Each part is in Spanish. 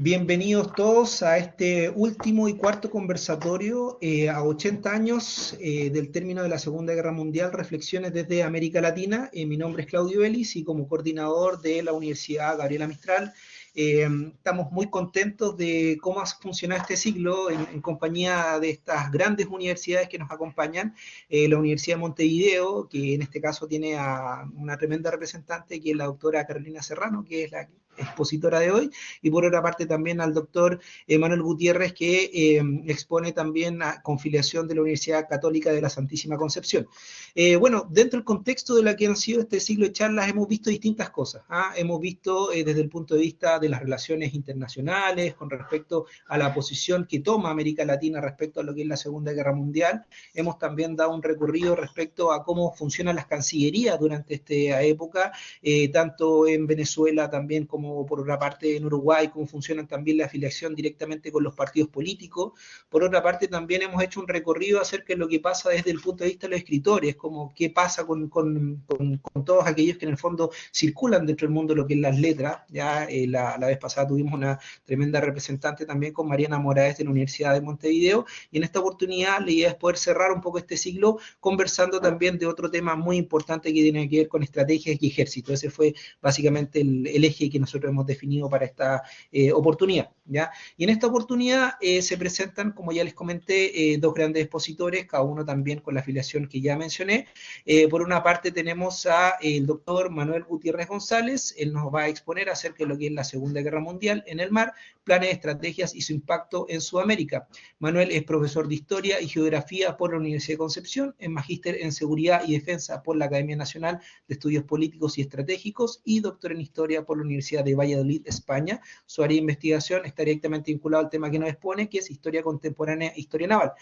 Bienvenidos todos a este último y cuarto conversatorio a 80 años del término de la Segunda Guerra Mundial, Reflexiones desde América Latina. Mi nombre es Claudio Ellis y como coordinador de la Universidad Gabriela Mistral, estamos muy contentos de cómo ha funcionado este ciclo en compañía de estas grandes universidades que nos acompañan. La Universidad de Montevideo, que en este caso tiene a una tremenda representante, que es la doctora Carolina Serrano, que es la expositora de hoy, y por otra parte también al doctor Manuel Gutiérrez, que expone también a Confiliación de la Universidad Católica de la Santísima Concepción. Bueno, dentro del contexto de la que han sido este ciclo de charlas hemos visto distintas cosas. Hemos visto desde el punto de vista de las relaciones internacionales, con respecto a la posición que toma América Latina respecto a lo que es la Segunda Guerra Mundial. Hemos también dado un recorrido respecto a cómo funcionan las cancillerías durante esta época, tanto en Venezuela también como por otra parte en Uruguay, cómo funcionan también la afiliación directamente con los partidos políticos. Por otra parte también hemos hecho un recorrido acerca de lo que pasa desde el punto de vista de los escritores, como qué pasa con todos aquellos que en el fondo circulan dentro del mundo de lo que es las letras. Ya la vez pasada tuvimos una tremenda representante también con Mariana Moraes de la Universidad de Montevideo, y en esta oportunidad la idea es poder cerrar un poco este ciclo conversando también de otro tema muy importante que tiene que ver con estrategias y ejército. Ese fue básicamente el eje que nosotros hemos definido para esta oportunidad, ¿ya? Y en esta oportunidad se presentan, como ya les comenté, dos grandes expositores, cada uno también con la afiliación que ya mencioné. Por una parte tenemos al doctor Manuel Gutiérrez González. Él nos va a exponer acerca de lo que es la Segunda Guerra Mundial en el mar, planes, estrategias y su impacto en Sudamérica. Manuel es profesor de Historia y Geografía por la Universidad de Concepción, es magíster en Seguridad y Defensa por la Academia Nacional de Estudios Políticos y Estratégicos y doctor en Historia por la Universidad de Valladolid, España. Su área de investigación está directamente vinculado al tema que nos expone, que es Historia Contemporánea e Historia Naval.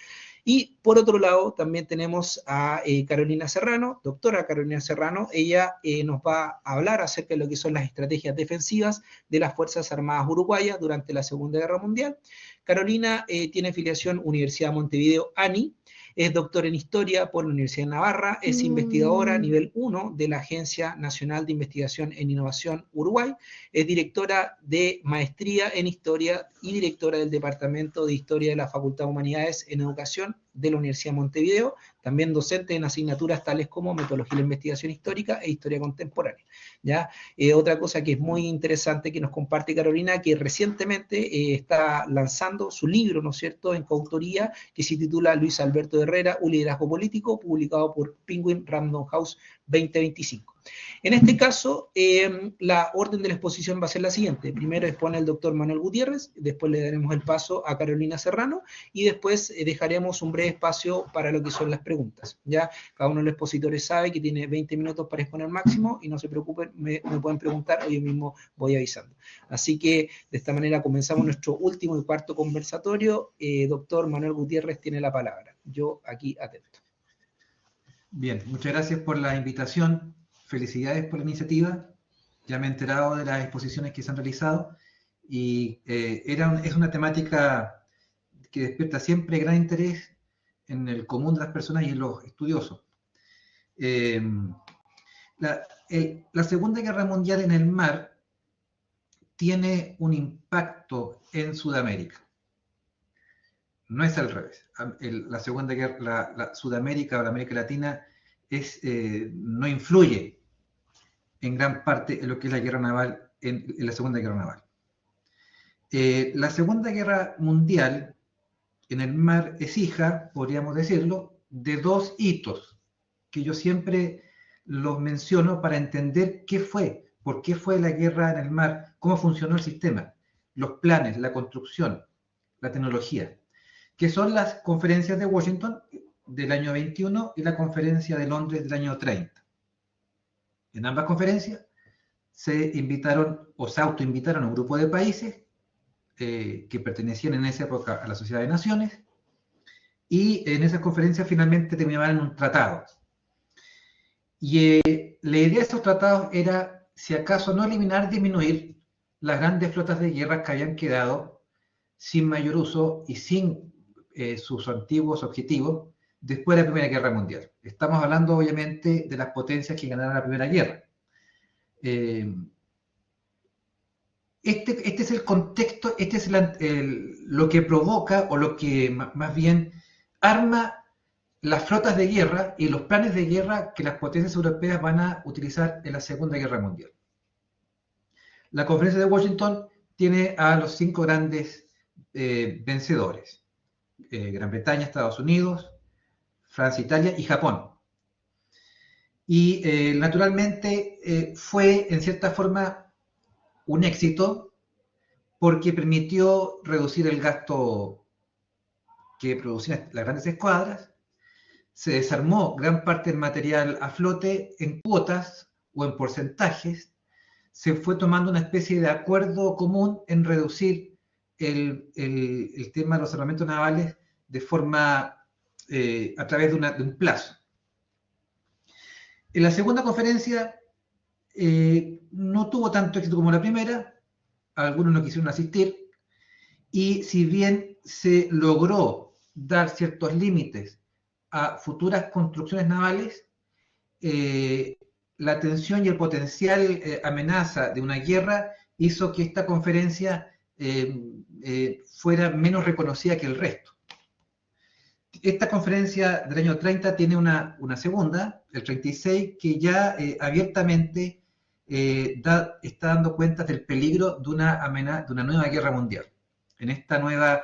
Y por otro lado, también tenemos a Carolina Serrano, doctora Carolina Serrano. Ella nos va a hablar acerca de lo que son las estrategias defensivas de las Fuerzas Armadas Uruguayas durante la Segunda Guerra Mundial. Carolina tiene afiliación Universidad de Montevideo, ANI, es doctor en Historia por la Universidad de Navarra, es investigadora nivel 1 de la Agencia Nacional de Investigación en Innovación Uruguay, es directora de Maestría en Historia y directora del Departamento de Historia de la Facultad de Humanidades en Educación de la Universidad de Montevideo, también docente en asignaturas tales como Metodología de la Investigación Histórica e Historia Contemporánea. ¿Ya? Otra cosa que es muy interesante que nos comparte Carolina, que recientemente está lanzando su libro, ¿no es cierto?, en coautoría, que se titula Luis Alberto Herrera, un liderazgo político, publicado por Penguin Random House 2025. En este caso, la orden de la exposición va a ser la siguiente. Primero expone el doctor Manuel Gutiérrez, después le daremos el paso a Carolina Serrano y después dejaremos un breve espacio para lo que son las preguntas. Ya cada uno de los expositores sabe que tiene 20 minutos para exponer máximo y no se preocupen, me pueden preguntar, yo mismo voy avisando. Así que de esta manera comenzamos nuestro último y cuarto conversatorio. Doctor Manuel Gutiérrez tiene la palabra. Yo aquí atento. Bien, muchas gracias por la invitación. Felicidades por la iniciativa. Ya me he enterado de las exposiciones que se han realizado y es una temática que despierta siempre gran interés en el común de las personas y en los estudiosos. La Segunda Guerra Mundial en el mar tiene un impacto en Sudamérica. No es al revés. La Segunda Guerra, la Sudamérica o la América Latina no influye en gran parte en lo que es la guerra naval, en la Segunda Guerra Naval. La Segunda Guerra Mundial en el mar es hija, podríamos decirlo, de dos hitos que yo siempre los menciono para entender qué fue, por qué fue la guerra en el mar, cómo funcionó el sistema, los planes, la construcción, la tecnología, que son las conferencias de Washington del año 21 y la conferencia de Londres del año 30. En ambas conferencias se invitaron o se autoinvitaron a un grupo de países que pertenecían en esa época a la Sociedad de Naciones, y en esas conferencias finalmente terminaban en un tratado. Y la idea de esos tratados era, si acaso, no eliminar, disminuir las grandes flotas de guerra que habían quedado sin mayor uso y sin sus antiguos objetivos después de la Primera Guerra Mundial. Estamos hablando, obviamente, de las potencias que ganaron la Primera Guerra. Este es el contexto, este es lo que provoca o lo que más bien arma las flotas de guerra y los planes de guerra que las potencias europeas van a utilizar en la Segunda Guerra Mundial. La Conferencia de Washington tiene a los 5 grandes vencedores: Gran Bretaña, Estados Unidos, Francia, Italia y Japón. Y naturalmente fue en cierta forma un éxito porque permitió reducir el gasto que producían las grandes escuadras, se desarmó gran parte del material a flote en cuotas o en porcentajes, se fue tomando una especie de acuerdo común en reducir el tema de los armamentos navales de forma a través de un plazo. En la segunda conferencia no tuvo tanto éxito como la primera, algunos no quisieron asistir, y si bien se logró dar ciertos límites a futuras construcciones navales, la tensión y el potencial amenaza de una guerra hizo que esta conferencia fuera menos reconocida que el resto. Esta conferencia del año 30 tiene una segunda, el 36, que ya abiertamente está dando cuenta del peligro de una nueva guerra mundial. En esta nueva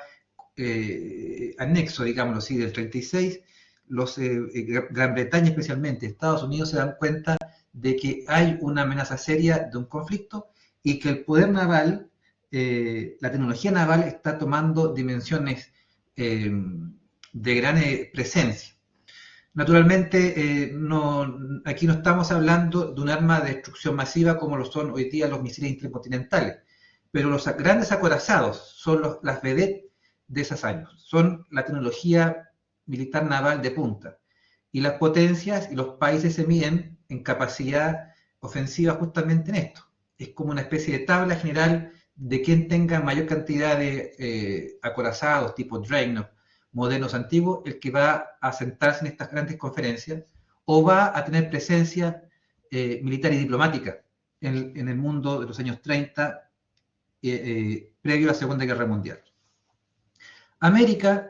anexo, digámoslo así, del 36, Gran Bretaña especialmente, Estados Unidos, se dan cuenta de que hay una amenaza seria de un conflicto y que el poder naval, la tecnología naval está tomando dimensiones de gran presencia. Naturalmente, aquí no estamos hablando de un arma de destrucción masiva como lo son hoy día los misiles intercontinentales, pero los grandes acorazados son las vedettes de esos años, son la tecnología militar naval de punta, y las potencias y los países se miden en capacidad ofensiva justamente en esto. Es como una especie de tabla general de quien tenga mayor cantidad de acorazados tipo Dreadnought, modernos antiguos, el que va a sentarse en estas grandes conferencias o va a tener presencia militar y diplomática en el mundo de los años 30, previo a la Segunda Guerra Mundial. América,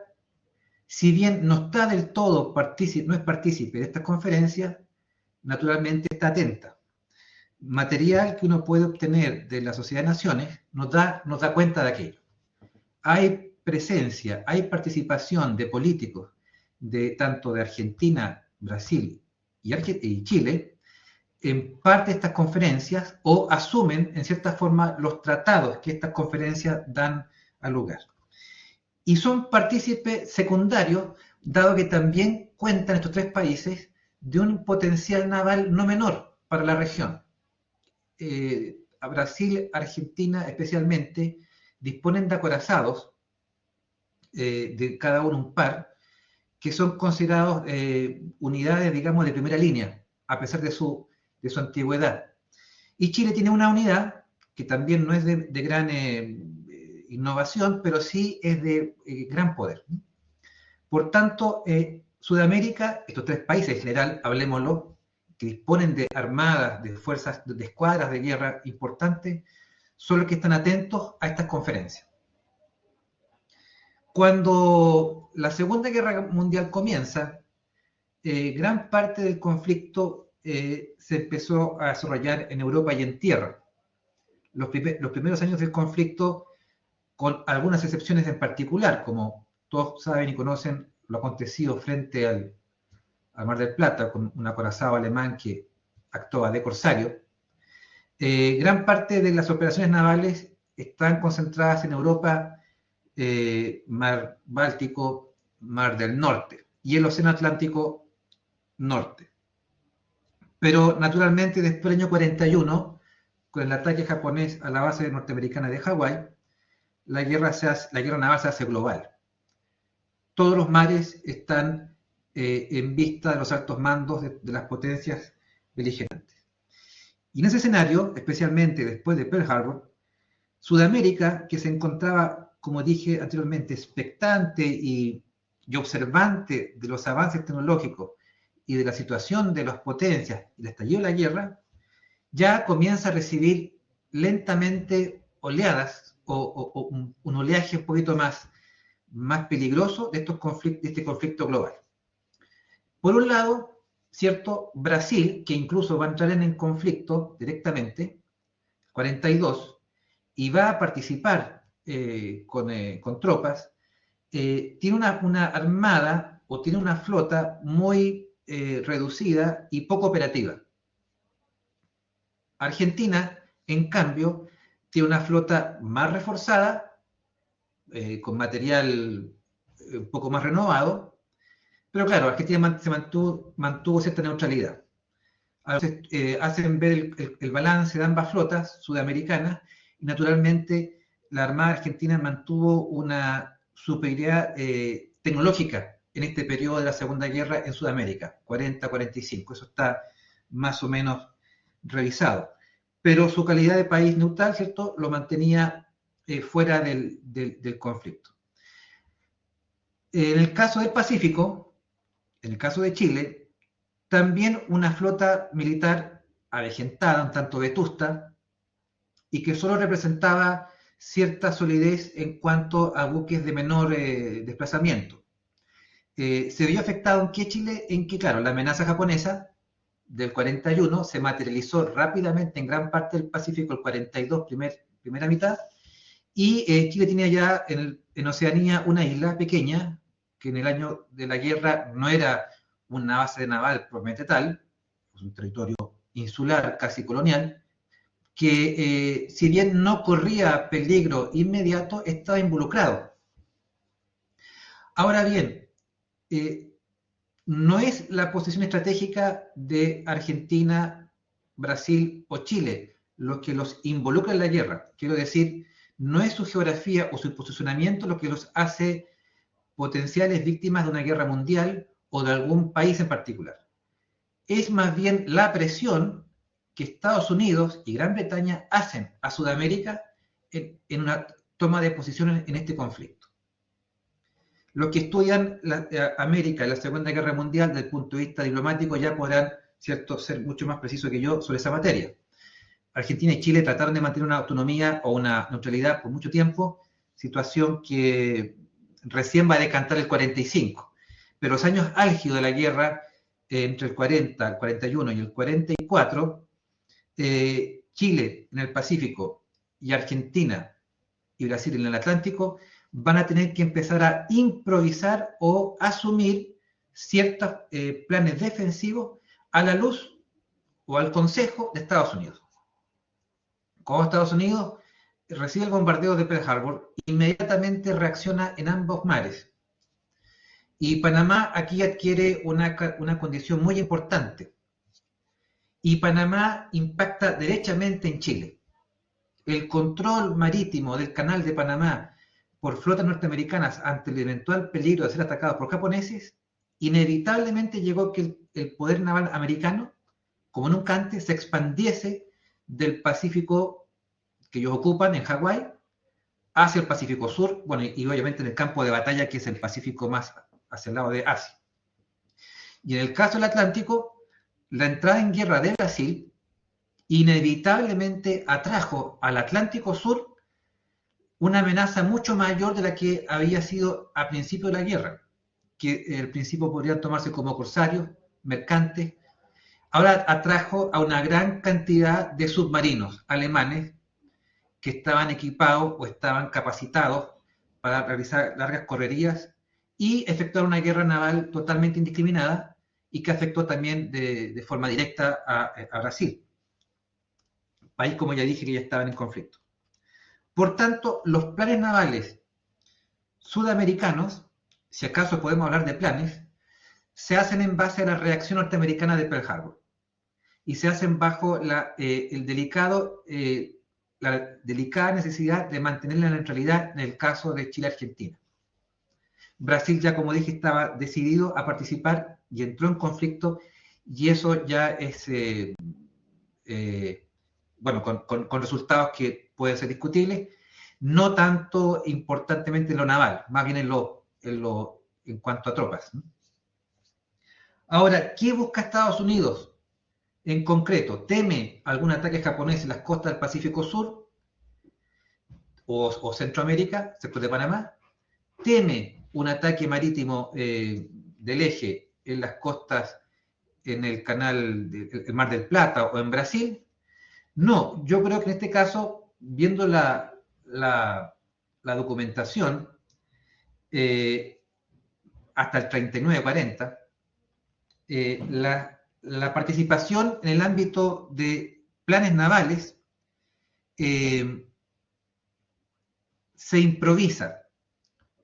si bien no está del todo no es partícipe de estas conferencias, naturalmente está atenta. Material que uno puede obtener de la Sociedad de Naciones nos da cuenta de aquello. Hay presencia, hay participación de políticos tanto de Argentina, Brasil y Chile en parte de estas conferencias, o asumen en cierta forma los tratados que estas conferencias dan al lugar. Y son partícipes secundarios, dado que también cuentan estos tres países de un potencial naval no menor para la región. A Brasil, Argentina especialmente, disponen de acorazados, de cada uno un par, que son considerados unidades, digamos, de primera línea, a pesar de su antigüedad. Y Chile tiene una unidad que también no es de gran innovación, pero sí es de gran poder. Por tanto, Sudamérica, estos tres países en general, hablemoslo, que disponen de armadas, de fuerzas, de escuadras de guerra importantes, son los que están atentos a estas conferencias. Cuando la Segunda Guerra Mundial comienza, gran parte del conflicto se empezó a desarrollar en Europa y en tierra. Los primeros años del conflicto, con algunas excepciones en particular, como todos saben y conocen lo acontecido frente al Mar del Plata, con un acorazado alemán que actuaba de corsario, gran parte de las operaciones navales están concentradas en Europa, Mar Báltico, Mar del Norte y el Océano Atlántico Norte. Pero naturalmente después del año 41, con el ataque japonés a la base norteamericana de Hawái, la guerra naval se hace global. Todos los mares están en vista de los altos mandos de las potencias beligerantes. Y en ese escenario, especialmente después de Pearl Harbor, Sudamérica, que se encontraba, como dije anteriormente, expectante y observante de los avances tecnológicos y de la situación de las potencias y el estallido de la guerra, ya comienza a recibir lentamente oleadas o un oleaje un poquito más peligroso de este conflicto global. Por un lado, ¿cierto? Brasil, que incluso va a entrar en conflicto directamente, 42, y va a participar con tropas, tiene una armada o tiene una flota muy reducida y poco operativa. Argentina, en cambio, tiene una flota más reforzada, con material un poco más renovado, pero claro, Argentina se mantuvo cierta neutralidad. Entonces, hacen ver el balance de ambas flotas sudamericanas y naturalmente la Armada Argentina mantuvo una superioridad tecnológica en este periodo de la Segunda Guerra en Sudamérica, 40-45, eso está más o menos revisado. Pero su calidad de país neutral, ¿cierto?, lo mantenía fuera del conflicto. En el caso del Pacífico, en el caso de Chile, también una flota militar avejentada, un tanto vetusta, y que solo representaba cierta solidez en cuanto a buques de menor desplazamiento. Se vio afectado en qué Chile, en que, claro, la amenaza japonesa del 41 se materializó rápidamente en gran parte del Pacífico, el 42, primera mitad, y Chile tenía ya en Oceanía una isla pequeña, que en el año de la guerra no era una base naval propiamente tal, es un territorio insular, casi colonial, que si bien no corría peligro inmediato, estaba involucrado. Ahora bien, no es la posición estratégica de Argentina, Brasil o Chile lo que los involucra en la guerra. Quiero decir, no es su geografía o su posicionamiento lo que los hace potenciales víctimas de una guerra mundial o de algún país en particular. Es más bien la presión que Estados Unidos y Gran Bretaña hacen a Sudamérica en una toma de posiciones en este conflicto. Los que estudian América en la Segunda Guerra Mundial desde el punto de vista diplomático ya podrán, ¿cierto?, ser mucho más precisos que yo sobre esa materia. Argentina y Chile trataron de mantener una autonomía o una neutralidad por mucho tiempo, situación que recién va a decantar el 45. Pero los años álgidos de la guerra, entre el 40, el 41 y el 44, Chile en el Pacífico y Argentina y Brasil en el Atlántico van a tener que empezar a improvisar o asumir ciertos planes defensivos a la luz o al consejo de Estados Unidos. Como Estados Unidos recibe el bombardeo de Pearl Harbor, inmediatamente reacciona en ambos mares. Y Panamá aquí adquiere una condición muy importante. Y Panamá impacta derechamente en Chile. El control marítimo del canal de Panamá por flotas norteamericanas ante el eventual peligro de ser atacados por japoneses, inevitablemente llegó que el poder naval americano, como nunca antes, se expandiese del Pacífico que ellos ocupan en Hawái hacia el Pacífico Sur, bueno, y obviamente en el campo de batalla que es el Pacífico más hacia el lado de Asia. Y en el caso del Atlántico, la entrada en guerra de Brasil inevitablemente atrajo al Atlántico Sur una amenaza mucho mayor de la que había sido a principio de la guerra, que al principio podrían tomarse como corsarios, mercantes. Ahora atrajo a una gran cantidad de submarinos alemanes que estaban equipados o estaban capacitados para realizar largas correrías y efectuar una guerra naval totalmente indiscriminada y que afectó también de forma directa a Brasil, país, como ya dije, que ya estaban en conflicto. Por tanto, los planes navales sudamericanos, si acaso podemos hablar de planes, se hacen en base a la reacción norteamericana de Pearl Harbor y se hacen bajo la delicada necesidad de mantener la neutralidad en el caso de Chile-Argentina. Brasil ya, como dije, estaba decidido a participar y entró en conflicto, y eso ya es, bueno, con resultados que pueden ser discutibles, no tanto importantemente en lo naval, más bien en cuanto a tropas. Ahora, ¿qué busca Estados Unidos en concreto? ¿Teme algún ataque japonés en las costas del Pacífico Sur? o Centroamérica, sector de Panamá, teme un ataque marítimo del eje en las costas, en el canal del Mar del Plata o en Brasil. No, yo creo que en este caso, viendo la documentación, hasta el 39-40, la participación en el ámbito de planes navales se improvisa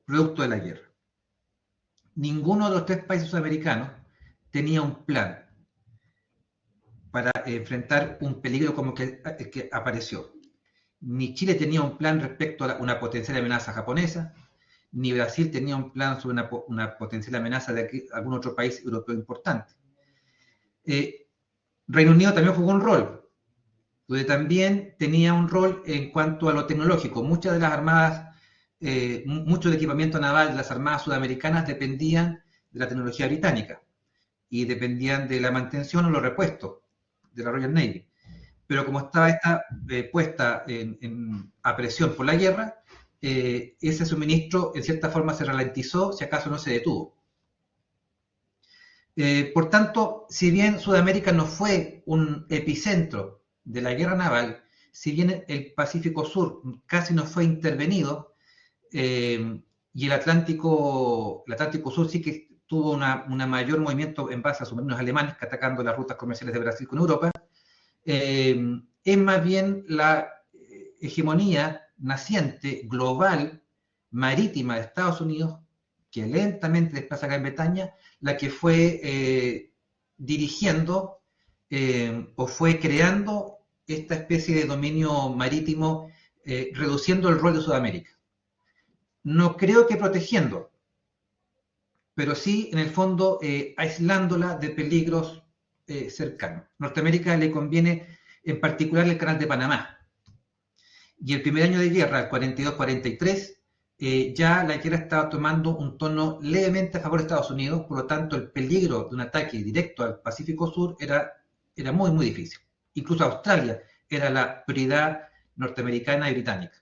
producto de la guerra. Ninguno de los tres países sudamericanos tenía un plan para enfrentar un peligro como que apareció. Ni Chile tenía un plan respecto a una potencial amenaza japonesa, ni Brasil tenía un plan sobre una potencial amenaza de algún otro país europeo importante. Reino Unido también jugó un rol, donde también tenía un rol en cuanto a lo tecnológico. Muchas de las armadas, mucho del equipamiento naval de las armadas sudamericanas dependían de la tecnología británica y dependían de la mantención o los repuestos de la Royal Navy. Pero como estaba esta puesta a presión por la guerra, ese suministro en cierta forma se ralentizó, si acaso no se detuvo. Por tanto, si bien Sudamérica no fue un epicentro de la guerra naval, si bien el Pacífico Sur casi no fue intervenido, y el Atlántico Sur sí que tuvo un mayor movimiento en base a submarinos alemanes que atacando las rutas comerciales de Brasil con Europa, es más bien la hegemonía naciente global marítima de Estados Unidos, que lentamente desplaza a Gran Bretaña, la que fue dirigiendo o fue creando esta especie de dominio marítimo, reduciendo el rol de Sudamérica. No creo que protegiendo, pero sí, en el fondo, aislándola de peligros cercanos. Norteamérica le conviene en particular el canal de Panamá. Y el primer año de guerra, el 42-43, ya la guerra estaba tomando un tono levemente a favor de Estados Unidos, por lo tanto el peligro de un ataque directo al Pacífico Sur era muy, muy difícil. Incluso Australia era la prioridad norteamericana y británica.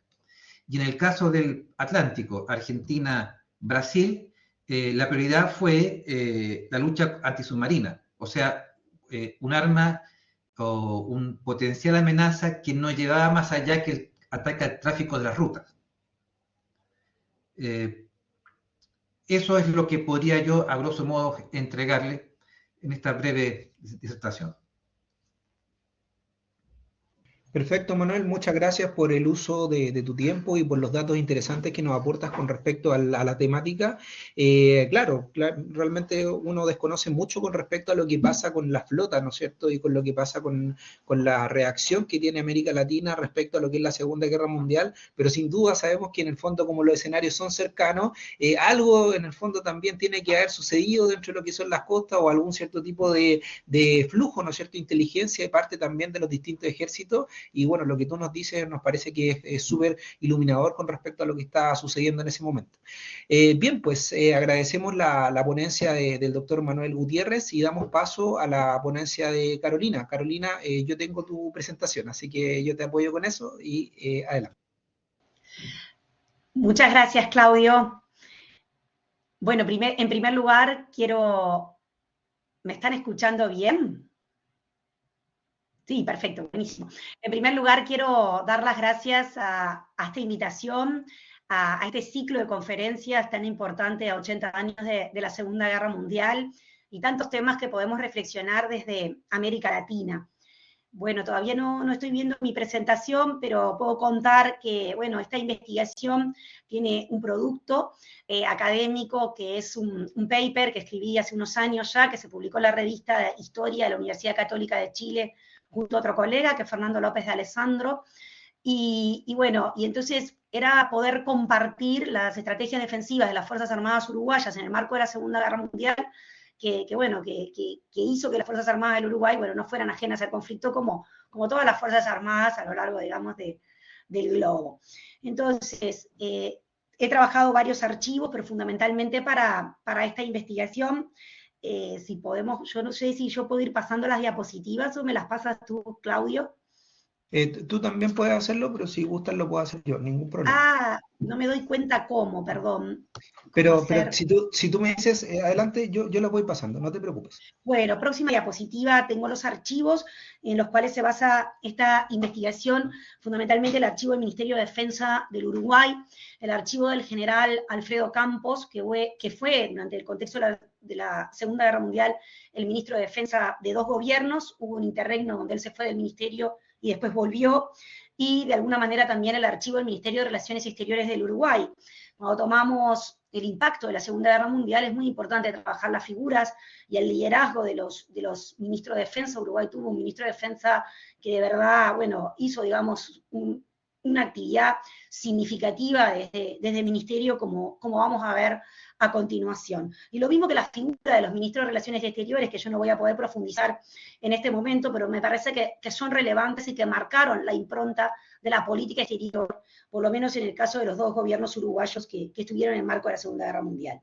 Y en el caso del Atlántico, Argentina, Brasil, la prioridad fue la lucha antisubmarina, o sea, un arma o una potencial amenaza que no llevaba más allá que el ataque al tráfico de las rutas. Eso es lo que podría yo, a grosso modo, entregarle en esta breve disertación. Perfecto, Manuel, muchas gracias por el uso de tu tiempo y por los datos interesantes que nos aportas con respecto a la temática. Claro, realmente uno desconoce mucho con respecto a lo que pasa con la flota, ¿no es cierto? Y con lo que pasa con la reacción que tiene América Latina respecto a lo que es la Segunda Guerra Mundial, pero sin duda sabemos que en el fondo, como los escenarios son cercanos, algo en el fondo también tiene que haber sucedido dentro de lo que son las costas o algún cierto tipo de flujo, ¿no es cierto? Inteligencia de parte también de los distintos ejércitos. Y bueno, lo que tú nos dices nos parece que es súper iluminador con respecto a lo que está sucediendo en ese momento. Bien, pues agradecemos la ponencia del doctor Manuel Gutiérrez y damos paso a la ponencia de Carolina. Carolina, yo tengo tu presentación, así que yo te apoyo con eso y adelante. Muchas gracias, Claudio. Bueno, en primer lugar, ¿me están escuchando bien? Sí, perfecto, buenísimo. En primer lugar, quiero dar las gracias a esta invitación, a este ciclo de conferencias tan importante a 80 años de la Segunda Guerra Mundial y tantos temas que podemos reflexionar desde América Latina. Bueno, todavía no estoy viendo mi presentación, pero puedo contar que, bueno, esta investigación tiene un producto académico que es un paper que escribí hace unos años ya, que se publicó en la revista Historia de la Universidad Católica de Chile, junto a otro colega, que es Fernando López de Alessandro, y bueno, y entonces era poder compartir las estrategias defensivas de las Fuerzas Armadas uruguayas en el marco de la Segunda Guerra Mundial, que hizo que las Fuerzas Armadas del Uruguay, bueno, no fueran ajenas al conflicto como todas las Fuerzas Armadas a lo largo, digamos, del globo. Entonces, he trabajado varios archivos, pero fundamentalmente para esta investigación. Si podemos, yo no sé si yo puedo ir pasando las diapositivas o me las pasas tú, Claudio. Tú también puedes hacerlo, pero si gustas lo puedo hacer yo, ningún problema. Ah, no me doy cuenta cómo, perdón, cómo Pero hacer. si tú me dices adelante, yo lo voy pasando, no te preocupes. Bueno, próxima diapositiva, tengo los archivos en los cuales se basa esta investigación, fundamentalmente el archivo del Ministerio de Defensa del Uruguay, el archivo del general Alfredo Campos, que fue durante el contexto de la Segunda Guerra Mundial el ministro de Defensa de dos gobiernos, hubo un interregno donde él se fue del ministerio y después volvió, y de alguna manera también el archivo del Ministerio de Relaciones Exteriores del Uruguay. Cuando tomamos el impacto de la Segunda Guerra Mundial, es muy importante trabajar las figuras y el liderazgo de los ministros de defensa. Uruguay tuvo un ministro de defensa que de verdad, bueno, hizo, digamos, una actividad significativa desde el ministerio, como vamos a ver a continuación. Y lo mismo que la figura de los ministros de Relaciones Exteriores, que yo no voy a poder profundizar en este momento, pero me parece que son relevantes y que marcaron la impronta de la política exterior, por lo menos en el caso de los dos gobiernos uruguayos que estuvieron en el marco de la Segunda Guerra Mundial.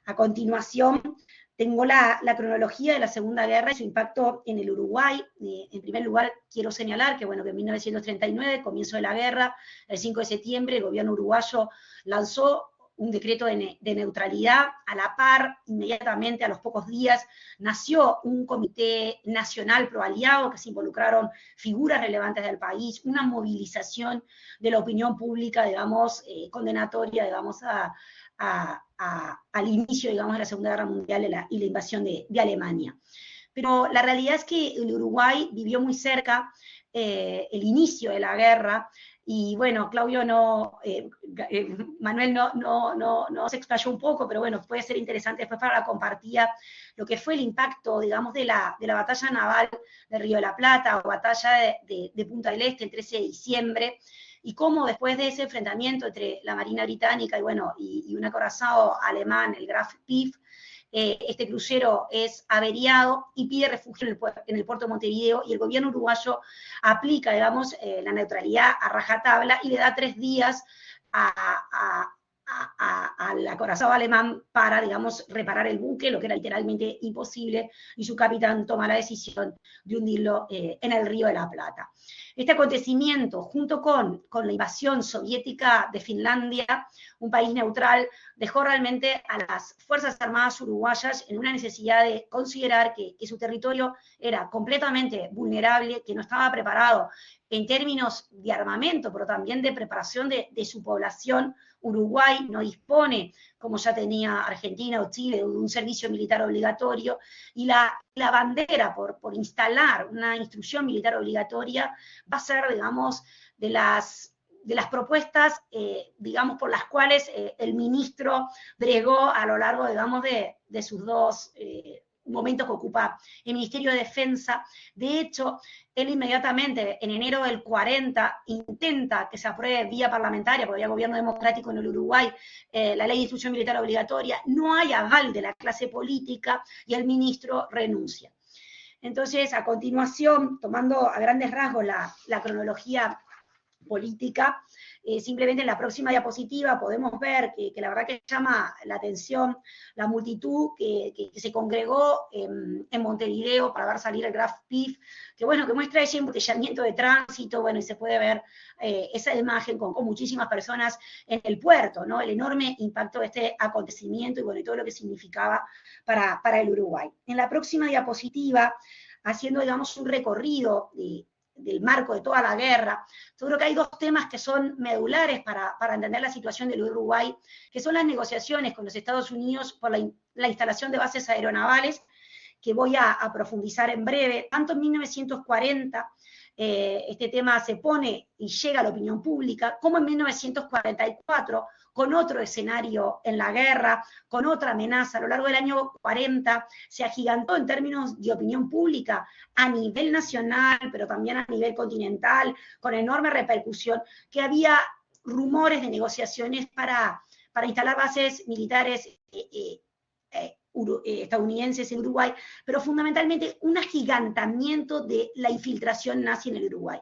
A continuación, tengo la cronología de la Segunda Guerra y su impacto en el Uruguay. En primer lugar, quiero señalar que, bueno, que en 1939, comienzo de la guerra, el 5 de septiembre, el gobierno uruguayo lanzó un decreto de neutralidad. A la par, inmediatamente, a los pocos días, nació un comité nacional pro aliado, que se involucraron figuras relevantes del país, una movilización de la opinión pública, digamos, condenatoria, digamos, al inicio, digamos, de la Segunda Guerra Mundial y la invasión de Alemania. Pero la realidad es que el Uruguay vivió muy cerca el inicio de la guerra, y bueno, Claudio Manuel no se explayó un poco, pero bueno, puede ser interesante después para la compartida lo que fue el impacto, digamos, de la batalla naval de Río de la Plata, o batalla de Punta del Este, el 13 de diciembre, y cómo después de ese enfrentamiento entre la Marina Británica y un acorazado alemán, el Graf Spee, este crucero es averiado y pide refugio en el puerto de Montevideo, y el gobierno uruguayo aplica, digamos, la neutralidad a rajatabla y le da 3 días al acorazado alemán para, digamos, reparar el buque, lo que era literalmente imposible, y su capitán toma la decisión de hundirlo en el Río de la Plata. Este acontecimiento, junto con la invasión soviética de Finlandia, un país neutral, dejó realmente a las Fuerzas Armadas uruguayas en una necesidad de considerar que su territorio era completamente vulnerable, que no estaba preparado en términos de armamento, pero también de preparación de su población. Uruguay no dispone, como ya tenía Argentina o Chile, de un servicio militar obligatorio, y la bandera por instalar una instrucción militar obligatoria va a ser, digamos, de las propuestas, digamos, por las cuales el ministro bregó a lo largo, digamos, de sus dos momentos que ocupa el Ministerio de Defensa. De hecho, él inmediatamente, en enero del 40, intenta que se apruebe vía parlamentaria, porque había gobierno democrático en el Uruguay, la ley de instrucción militar obligatoria. No hay aval de la clase política y el ministro renuncia. Entonces, a continuación, tomando a grandes rasgos la cronología política, simplemente en la próxima diapositiva podemos ver que la verdad que llama la atención la multitud que se congregó en Montevideo para ver salir el Graf Spee, que bueno, que muestra ese embotellamiento de tránsito, bueno, y se puede ver esa imagen con muchísimas personas en el puerto, ¿no? El enorme impacto de este acontecimiento y bueno, y todo lo que significaba para el Uruguay. En la próxima diapositiva, haciendo, digamos, un recorrido del marco de toda la guerra, yo creo que hay dos temas que son medulares para entender la situación del Uruguay, que son las negociaciones con los Estados Unidos por la instalación de bases aeronavales, que voy a profundizar en breve. Tanto en 1940 este tema se pone y llega a la opinión pública, como en 1944, con otro escenario en la guerra, con otra amenaza. A lo largo del año 40 se agigantó en términos de opinión pública a nivel nacional, pero también a nivel continental, con enorme repercusión, que había rumores de negociaciones para instalar bases militares estadounidenses en Uruguay, pero fundamentalmente un agigantamiento de la infiltración nazi en el Uruguay.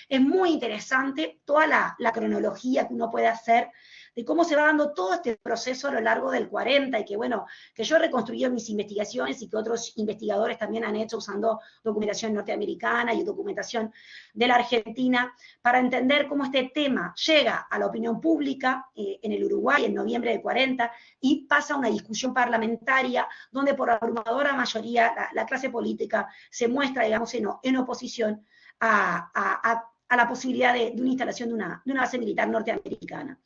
Es muy interesante toda la cronología que uno puede hacer de cómo se va dando todo este proceso a lo largo del 40 y que, bueno, que yo he reconstruido mis investigaciones y que otros investigadores también han hecho usando documentación norteamericana y documentación de la Argentina para entender cómo este tema llega a la opinión pública en el Uruguay en noviembre del 40 y pasa a una discusión parlamentaria donde por abrumadora mayoría la clase política se muestra, digamos, en oposición a la posibilidad de una instalación de una base militar norteamericana.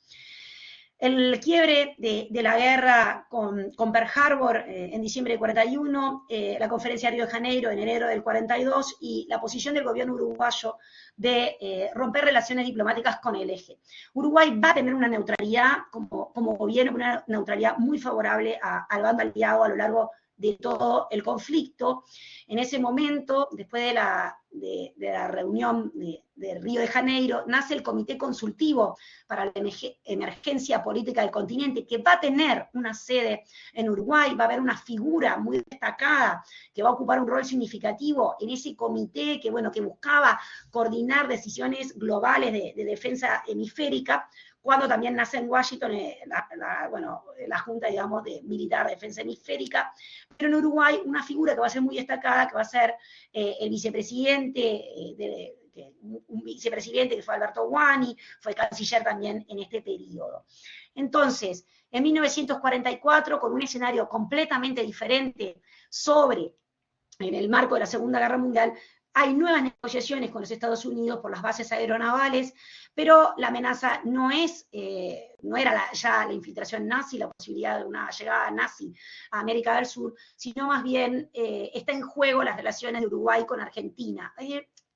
El quiebre de la guerra con Pearl Harbor en diciembre del 41, la conferencia de Río de Janeiro en enero del 42 y la posición del gobierno uruguayo de romper relaciones diplomáticas con el eje. Uruguay va a tener una neutralidad como gobierno, una neutralidad muy favorable al bando aliado a lo largo de todo el conflicto. En ese momento, después de la reunión de Río de Janeiro, nace el Comité Consultivo para la Emergencia Política del Continente, que va a tener una sede en Uruguay, va a haber una figura muy destacada que va a ocupar un rol significativo en ese comité que, bueno, que buscaba coordinar decisiones globales de defensa hemisférica, cuando también nace en Washington la Junta, digamos, Militar de Defensa Hemisférica, pero en Uruguay una figura que va a ser muy destacada, que va a ser el vicepresidente, un vicepresidente que fue Alberto Guani, fue canciller también en este periodo. Entonces, en 1944, con un escenario completamente diferente en el marco de la Segunda Guerra Mundial, hay nuevas negociaciones con los Estados Unidos por las bases aeronavales, pero la amenaza no era ya la infiltración nazi, la posibilidad de una llegada nazi a América del Sur, sino más bien está en juego las relaciones de Uruguay con Argentina.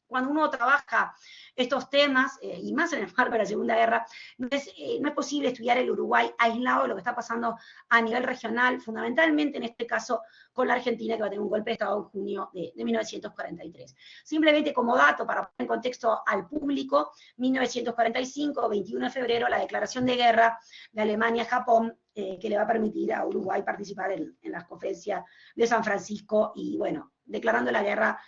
Cuando uno trabaja estos temas, y más en el marco de la Segunda Guerra, no es posible estudiar el Uruguay aislado de lo que está pasando a nivel regional, fundamentalmente en este caso con la Argentina, que va a tener un golpe de Estado en junio de 1943. Simplemente como dato, para poner en contexto al público, 1945, 21 de febrero, la declaración de guerra de Alemania a Japón, que le va a permitir a Uruguay participar en las conferencias de San Francisco, y bueno, declarando la guerra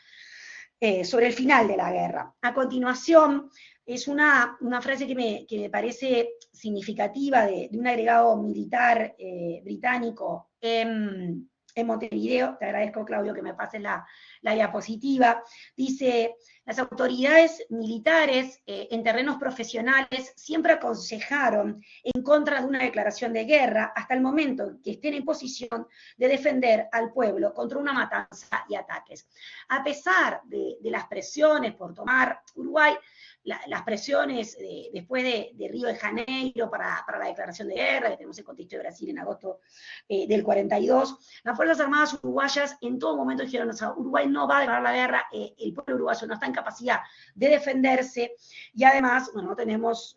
sobre el final de la guerra. A continuación, es una frase que me parece significativa de un agregado militar británico en Montevideo. Te agradezco, Claudio, que me pases la diapositiva. Dice: las autoridades militares en terrenos profesionales siempre aconsejaron en contra de una declaración de guerra hasta el momento en que estén en posición de defender al pueblo contra una matanza y ataques. A pesar de las presiones por tomar Uruguay, las presiones después de Río de Janeiro para la declaración de guerra, que tenemos el contexto de Brasil en agosto del 42, las Fuerzas Armadas uruguayas en todo momento dijeron: o sea, Uruguay no va a declarar la guerra, el pueblo uruguayo no está en capacidad de defenderse, y además, bueno, no tenemos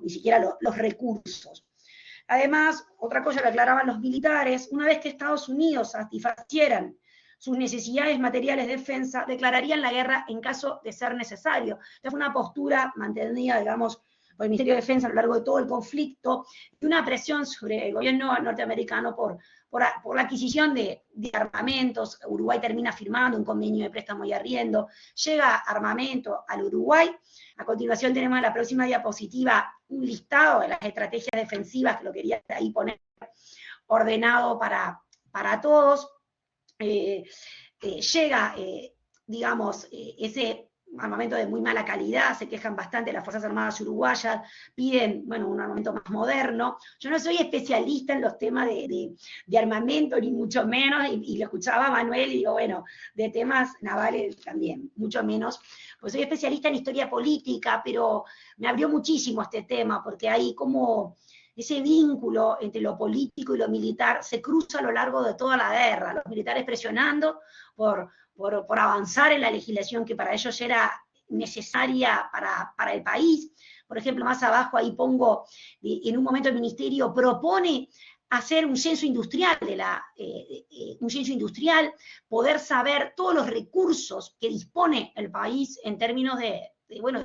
ni siquiera los recursos. Además, otra cosa que aclaraban los militares: una vez que Estados Unidos satisfacieran sus necesidades materiales de defensa, declararían la guerra en caso de ser necesario. Esta fue una postura mantenida, digamos, por el Ministerio de Defensa a lo largo de todo el conflicto, y una presión sobre el gobierno norteamericano por la adquisición de armamentos. Uruguay termina firmando un convenio de préstamo y arriendo, llega armamento al Uruguay. A continuación tenemos en la próxima diapositiva un listado de las estrategias defensivas, que lo quería ahí poner ordenado para todos. Llega, digamos, ese armamento de muy mala calidad, se quejan bastante las Fuerzas Armadas uruguayas, piden, bueno, un armamento más moderno. Yo no soy especialista en los temas de armamento, ni mucho menos, y lo escuchaba a Manuel y digo, bueno, de temas navales también, mucho menos, pues soy especialista en historia política, pero me abrió muchísimo este tema, porque hay como ese vínculo entre lo político y lo militar se cruza a lo largo de toda la guerra, los militares presionando por avanzar en la legislación que para ellos era necesaria para el país. Por ejemplo, más abajo ahí pongo, en un momento el ministerio propone hacer un censo industrial, poder saber todos los recursos que dispone el país en términos de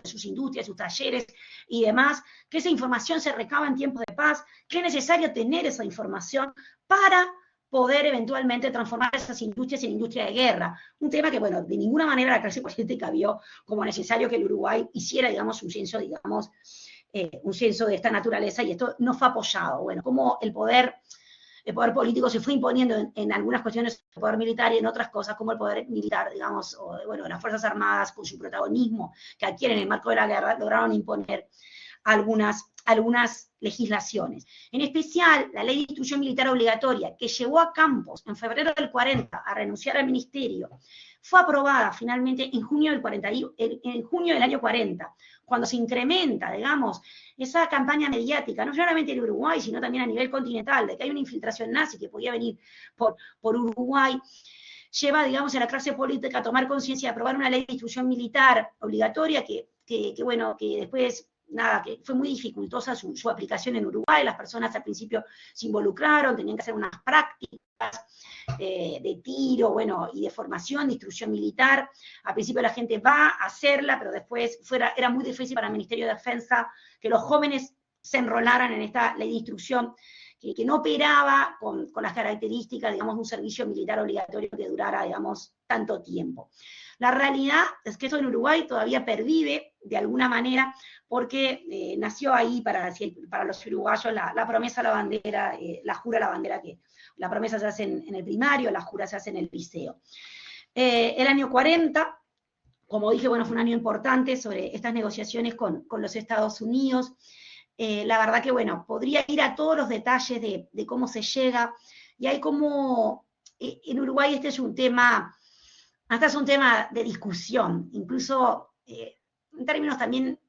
sus industrias, sus talleres y demás, que esa información se recaba en tiempos de paz, que es necesario tener esa información para poder eventualmente transformar esas industrias en industria de guerra. Un tema que, bueno, de ninguna manera la clase política vio como necesario que el Uruguay hiciera, digamos, un censo, digamos, un censo de esta naturaleza, y esto no fue apoyado. Bueno, como el poder político se fue imponiendo en algunas cuestiones el poder militar y en otras cosas como el poder militar, digamos, o, bueno, las Fuerzas Armadas con su protagonismo que adquieren en el marco de la guerra, lograron imponer algunas legislaciones. En especial, la ley de instrucción militar obligatoria, que llevó a Campos en febrero del 40 a renunciar al ministerio, fue aprobada finalmente en junio del año 40, cuando se incrementa, digamos, esa campaña mediática, no solamente en Uruguay, sino también a nivel continental, de que hay una infiltración nazi que podía venir por Uruguay, lleva, digamos, a la clase política a tomar conciencia de aprobar una ley de instrucción militar obligatoria que bueno, que después nada, que fue muy dificultosa su aplicación en Uruguay, las personas al principio se involucraron, tenían que hacer unas prácticas de tiro, bueno, y de formación, de instrucción militar. Al principio la gente va a hacerla, pero después era muy difícil para el Ministerio de Defensa que los jóvenes se enrolaran en esta ley de instrucción, que no operaba con las características, digamos, de un servicio militar obligatorio que durara, digamos, tanto tiempo. La realidad es que eso en Uruguay todavía pervive de alguna manera, porque nació ahí para los uruguayos la promesa a la bandera, la jura a la bandera, que la promesa se hace en el primario, la jura se hace en el liceo. El año 40, como dije, bueno, fue un año importante sobre estas negociaciones con los Estados Unidos. La verdad que, bueno, podría ir a todos los detalles de cómo se llega, y hay como, en Uruguay este es un tema, hasta es un tema de discusión, incluso en términos también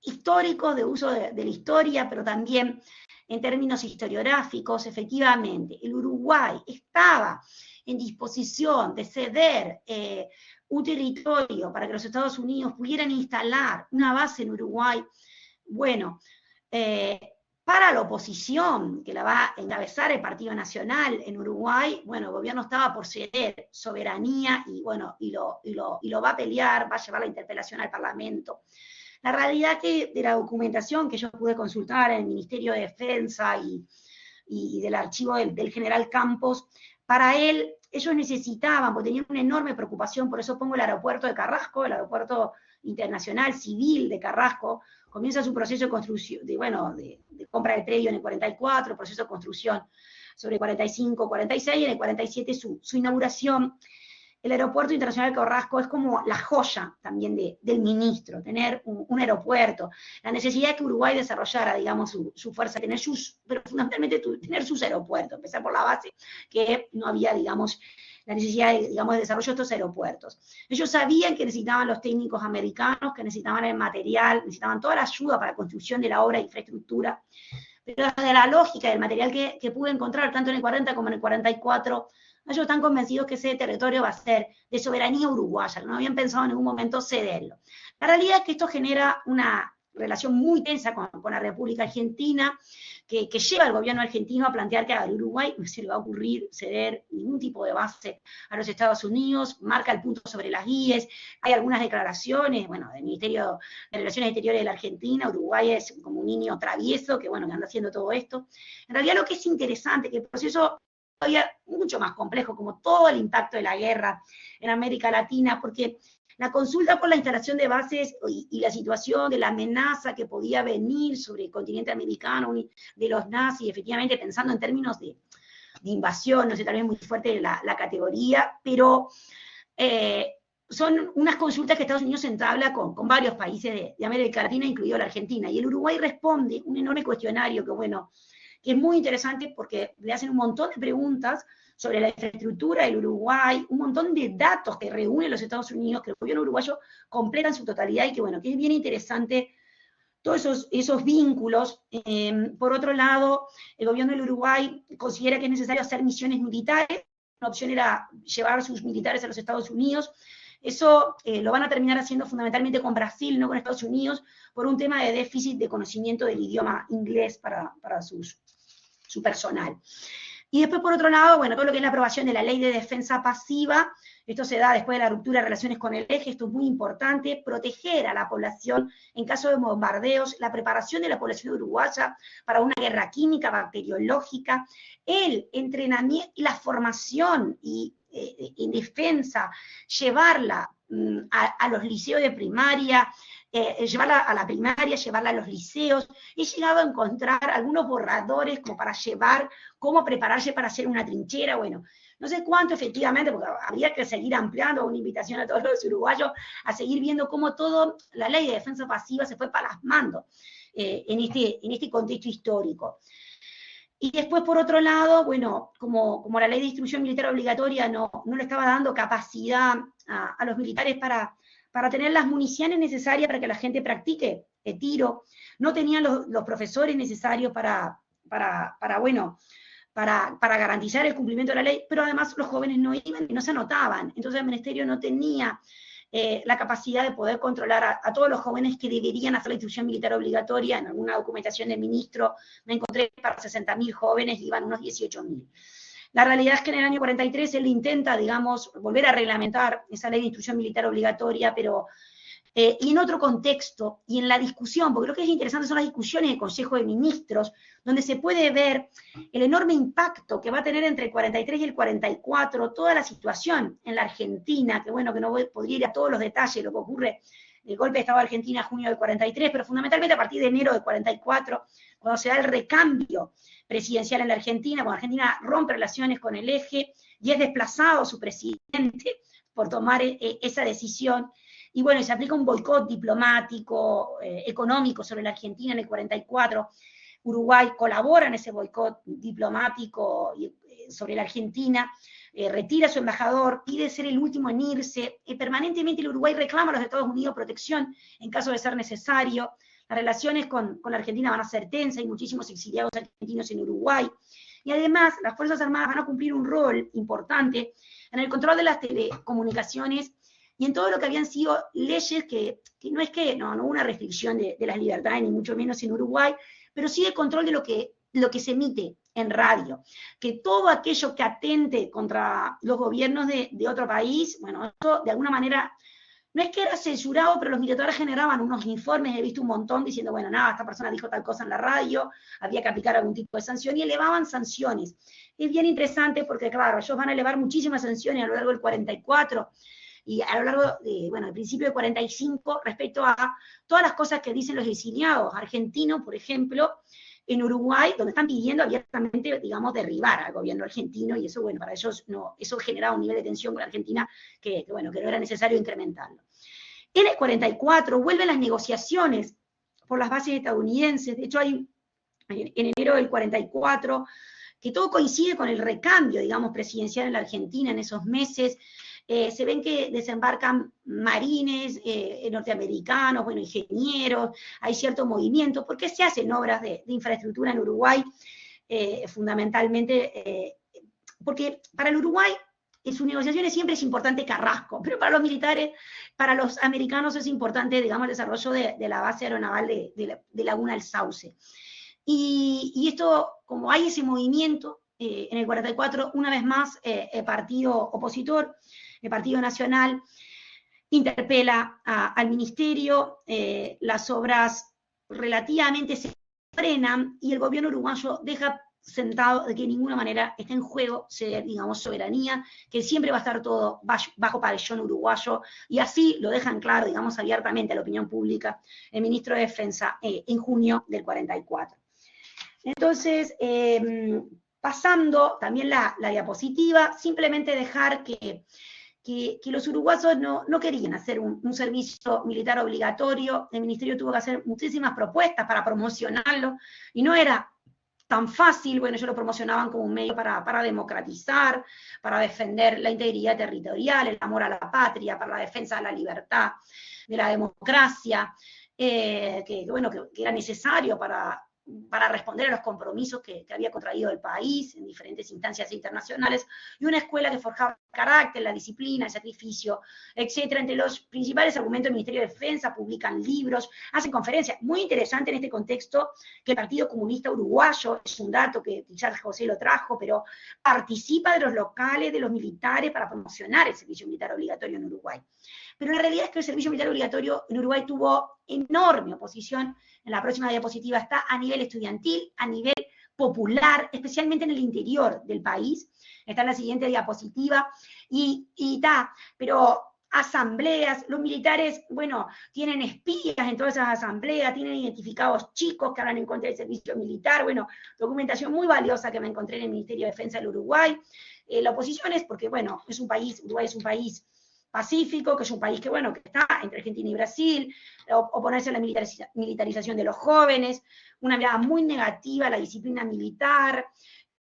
históricos, de uso de la historia, pero también en términos historiográficos. Efectivamente, el Uruguay estaba en disposición de ceder un territorio para que los Estados Unidos pudieran instalar una base en Uruguay. Bueno, para la oposición, que la va a encabezar el Partido Nacional en Uruguay, bueno, el gobierno estaba por ceder soberanía y, bueno, y lo va a pelear, va a llevar la interpelación al Parlamento. La realidad que de la documentación que yo pude consultar en el Ministerio de Defensa y del archivo del general Campos, para él, ellos necesitaban, porque tenían una enorme preocupación, por eso pongo el aeropuerto de Carrasco, el aeropuerto internacional civil de Carrasco, comienza su proceso de construcción, de compra del predio en el 44, proceso de construcción sobre el 45, 46, y en el 47 su inauguración. El aeropuerto internacional de Carrasco es como la joya también del ministro, tener un aeropuerto, la necesidad de que Uruguay desarrollara, digamos, su fuerza, pero fundamentalmente tener sus aeropuertos, empezar por la base, que no había, digamos, la necesidad de desarrollo de estos aeropuertos. Ellos sabían que necesitaban los técnicos americanos, que necesitaban el material, necesitaban toda la ayuda para la construcción de la obra de infraestructura, pero de la lógica del material que pude encontrar, tanto en el 40 como en el 44, ellos están convencidos que ese territorio va a ser de soberanía uruguaya, que no habían pensado en ningún momento cederlo. La realidad es que esto genera una relación muy tensa con la República Argentina, que lleva al gobierno argentino a plantear que a Uruguay no se le va a ocurrir ceder ningún tipo de base a los Estados Unidos, marca el punto sobre las IES, hay algunas declaraciones, bueno, del Ministerio de Relaciones Exteriores de la Argentina, Uruguay es como un niño travieso que, bueno, que anda haciendo todo esto. En realidad lo que es interesante, que el proceso todavía mucho más complejo, como todo el impacto de la guerra en América Latina, porque la consulta por la instalación de bases y la situación de la amenaza que podía venir sobre el continente americano de los nazis, efectivamente pensando en términos de invasión, no sé, tal vez muy fuerte la categoría, pero son unas consultas que Estados Unidos entabla con varios países de América Latina, incluido la Argentina, y el Uruguay responde un enorme cuestionario que, bueno, que es muy interesante porque le hacen un montón de preguntas sobre la infraestructura del Uruguay, un montón de datos que reúnen los Estados Unidos, que el gobierno uruguayo completa en su totalidad, y que, bueno, que es bien interesante todos esos vínculos. Por otro lado, el gobierno del Uruguay considera que es necesario hacer misiones militares, una opción era llevar sus militares a los Estados Unidos. Eso lo van a terminar haciendo fundamentalmente con Brasil, no con Estados Unidos, por un tema de déficit de conocimiento del idioma inglés para su personal. Y después, por otro lado, bueno, todo lo que es la aprobación de la ley de defensa pasiva, esto se da después de la ruptura de relaciones con el eje, esto es muy importante, proteger a la población en caso de bombardeos, la preparación de la población uruguaya para una guerra química, bacteriológica, el entrenamiento y la formación en defensa, llevarla a los liceos de primaria, llevarla a la primaria, llevarla a los liceos. He llegado a encontrar algunos borradores como para llevar, cómo prepararse para hacer una trinchera, bueno, no sé cuánto efectivamente, porque habría que seguir ampliando, una invitación a todos los uruguayos a seguir viendo cómo toda la ley de defensa pasiva se fue plasmando en este contexto histórico. Y después, por otro lado, bueno, como la ley de instrucción militar obligatoria no le estaba dando capacidad a los militares para tener las municiones necesarias para que la gente practique el tiro, no tenían los profesores necesarios para garantizar el cumplimiento de la ley, pero además los jóvenes no iban y no se anotaban. Entonces el ministerio no tenía la capacidad de poder controlar a todos los jóvenes que deberían hacer la instrucción militar obligatoria. En alguna documentación del ministro me encontré que para 60.000 jóvenes iban unos 18.000. La realidad es que en el año 43 él intenta, digamos, volver a reglamentar esa ley de instrucción militar obligatoria, pero y en otro contexto, y en la discusión, porque lo que es interesante son las discusiones del Consejo de Ministros, donde se puede ver el enorme impacto que va a tener entre el 43 y el 44 toda la situación en la Argentina, que bueno, que no podría ir a todos los detalles de lo que ocurre el golpe de Estado de Argentina en junio del 43, pero fundamentalmente a partir de enero del 44, cuando se da el recambio presidencial en la Argentina, cuando Argentina rompe relaciones con el eje y es desplazado su presidente por tomar esa decisión. Y bueno, se aplica un boicot diplomático, económico sobre la Argentina en el 44. Uruguay colabora en ese boicot diplomático sobre la Argentina, retira a su embajador, pide ser el último en irse. Permanentemente el Uruguay reclama a los Estados Unidos protección en caso de ser necesario. Las relaciones con la Argentina van a ser tensas, hay muchísimos exiliados argentinos en Uruguay. Y además, las Fuerzas Armadas van a cumplir un rol importante en el control de las telecomunicaciones y en todo lo que habían sido leyes que no hubo una restricción de las libertades, ni mucho menos en Uruguay, pero sí de control de lo que se emite en radio. Que todo aquello que atente contra los gobiernos de otro país, bueno, eso de alguna manera, no es que era censurado, pero los militares generaban unos informes, he visto un montón diciendo, bueno, nada, esta persona dijo tal cosa en la radio, había que aplicar algún tipo de sanción, y elevaban sanciones. Es bien interesante porque, claro, ellos van a elevar muchísimas sanciones a lo largo del 44, y a lo largo del principio del 45, respecto a todas las cosas que dicen los exiliados argentinos, por ejemplo, en Uruguay, donde están pidiendo abiertamente, digamos, derribar al gobierno argentino, y eso, bueno, para ellos no, eso generaba un nivel de tensión con la Argentina que no era necesario incrementarlo. En el 44 vuelven las negociaciones por las bases estadounidenses. De hecho, hay en enero del 44, que todo coincide con el recambio, digamos, presidencial en la Argentina en esos meses. Se ven que desembarcan marines norteamericanos, bueno, ingenieros, hay cierto movimiento, porque se hacen obras de infraestructura en Uruguay, fundamentalmente, porque para el Uruguay en sus negociaciones siempre es importante Carrasco, pero para los militares, para los americanos es importante, digamos, el desarrollo de la base aeronaval de Laguna del Sauce. Y esto, como hay ese movimiento, en el 44, una vez más, el partido opositor, el Partido Nacional, interpela al ministerio, las obras relativamente se frenan y el gobierno uruguayo deja sentado de que de ninguna manera está en juego, digamos, soberanía, que siempre va a estar todo bajo pabellón uruguayo, y así lo dejan claro, digamos, abiertamente a la opinión pública el ministro de Defensa en junio del 44. Entonces, pasando también la diapositiva, simplemente dejar que los uruguayos no querían hacer un servicio militar obligatorio. El ministerio tuvo que hacer muchísimas propuestas para promocionarlo, y no era tan fácil. Bueno, ellos lo promocionaban como un medio para democratizar, para defender la integridad territorial, el amor a la patria, para la defensa de la libertad, de la democracia, que era necesario para responder a los compromisos que había contraído el país en diferentes instancias internacionales, y una escuela que forjaba el carácter, la disciplina, el sacrificio, etc. Entre los principales argumentos del Ministerio de Defensa, publican libros, hacen conferencias. Muy interesante en este contexto que el Partido Comunista Uruguayo, es un dato que quizás José lo trajo, pero participa de los locales de los militares para promocionar el servicio militar obligatorio en Uruguay. Pero la realidad es que el servicio militar obligatorio en Uruguay tuvo enorme oposición. En la próxima diapositiva está a nivel estudiantil, a nivel popular, especialmente en el interior del país. Está en la siguiente diapositiva, pero asambleas, los militares, bueno, tienen espías en todas esas asambleas, tienen identificados chicos que hablan en contra del servicio militar, bueno, documentación muy valiosa que me encontré en el Ministerio de Defensa del Uruguay. La oposición es porque, bueno, Uruguay es un país pacífico, que es un país que, bueno, que está entre Argentina y Brasil, oponerse a la militarización de los jóvenes, una mirada muy negativa a la disciplina militar,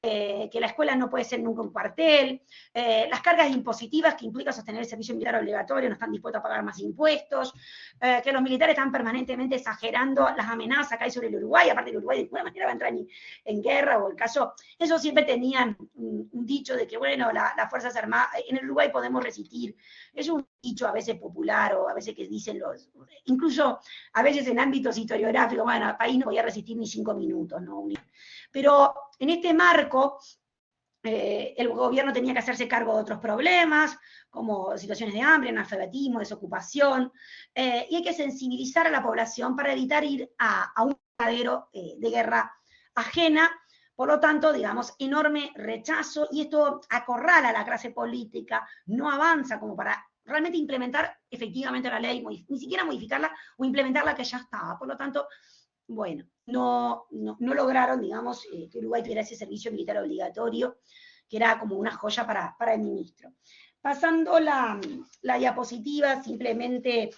que la escuela no puede ser nunca un cuartel, las cargas impositivas que implica sostener el servicio militar obligatorio, no están dispuestos a pagar más impuestos, que los militares están permanentemente exagerando las amenazas que hay sobre el Uruguay, aparte el Uruguay de ninguna manera va a entrar en guerra, o el caso, eso siempre tenían un dicho de que, bueno, las Fuerzas Armadas, en el Uruguay podemos resistir, es un dicho a veces popular, o a veces que dicen incluso a veces en ámbitos historiográficos, bueno, el país no podía resistir ni 5 minutos, ¿no? Pero en este marco, el gobierno tenía que hacerse cargo de otros problemas, como situaciones de hambre, analfabetismo, desocupación, y hay que sensibilizar a la población para evitar ir a un matadero de guerra ajena. Por lo tanto, digamos, enorme rechazo, y esto acorrala a la clase política, no avanza como para realmente implementar efectivamente la ley, ni siquiera modificarla o implementar la que ya estaba. Por lo tanto, bueno, no lograron, digamos, que Uruguay tuviera ese servicio militar obligatorio, que era como una joya para el ministro. Pasando la diapositiva, simplemente,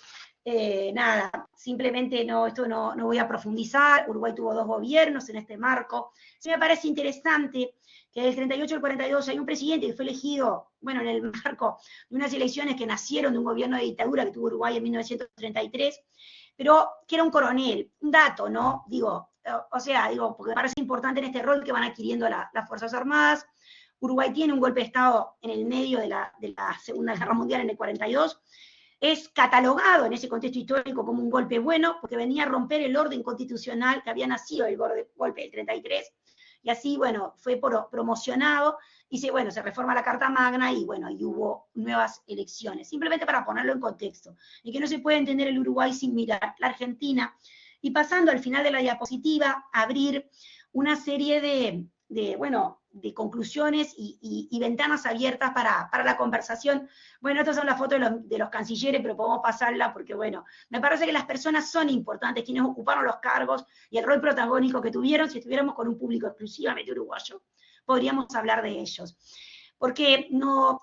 nada, simplemente esto no voy a profundizar. Uruguay tuvo 2 gobiernos en este marco. Sí me parece interesante que del 38 al 42 hay un presidente que fue elegido, bueno, en el marco de unas elecciones que nacieron de un gobierno de dictadura que tuvo Uruguay en 1933, pero que era un coronel, un dato, ¿no? Digo, porque me parece importante en este rol que van adquiriendo las Fuerzas Armadas. Uruguay tiene un golpe de Estado en el medio de la Segunda Guerra Mundial en el 42, es catalogado en ese contexto histórico como un golpe bueno, porque venía a romper el orden constitucional que había nacido el golpe del 33, y así, bueno, fue promocionado, y se reforma la Carta Magna, y bueno, y hubo nuevas elecciones, simplemente para ponerlo en contexto, y que no se puede entender el Uruguay sin mirar la Argentina. Y pasando al final de la diapositiva, abrir una serie de conclusiones y ventanas abiertas para la conversación. Bueno, estas son las fotos de los cancilleres, pero podemos pasarla porque, bueno, me parece que las personas son importantes, quienes ocuparon los cargos y el rol protagónico que tuvieron. Si estuviéramos con un público exclusivamente uruguayo, podríamos hablar de ellos. Porque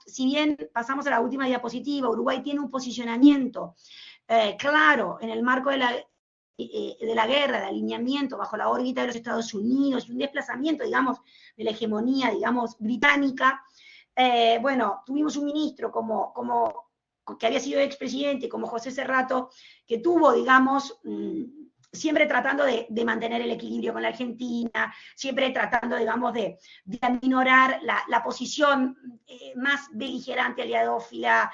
si bien pasamos a la última diapositiva, Uruguay tiene un posicionamiento claro en el marco de la guerra, de alineamiento bajo la órbita de los Estados Unidos, y un desplazamiento, digamos, de la hegemonía, digamos, británica. Tuvimos un ministro que había sido expresidente, como José Cerrato, que tuvo, digamos, siempre tratando de mantener el equilibrio con la Argentina, siempre tratando, digamos, de aminorar la posición más beligerante, aliadófila,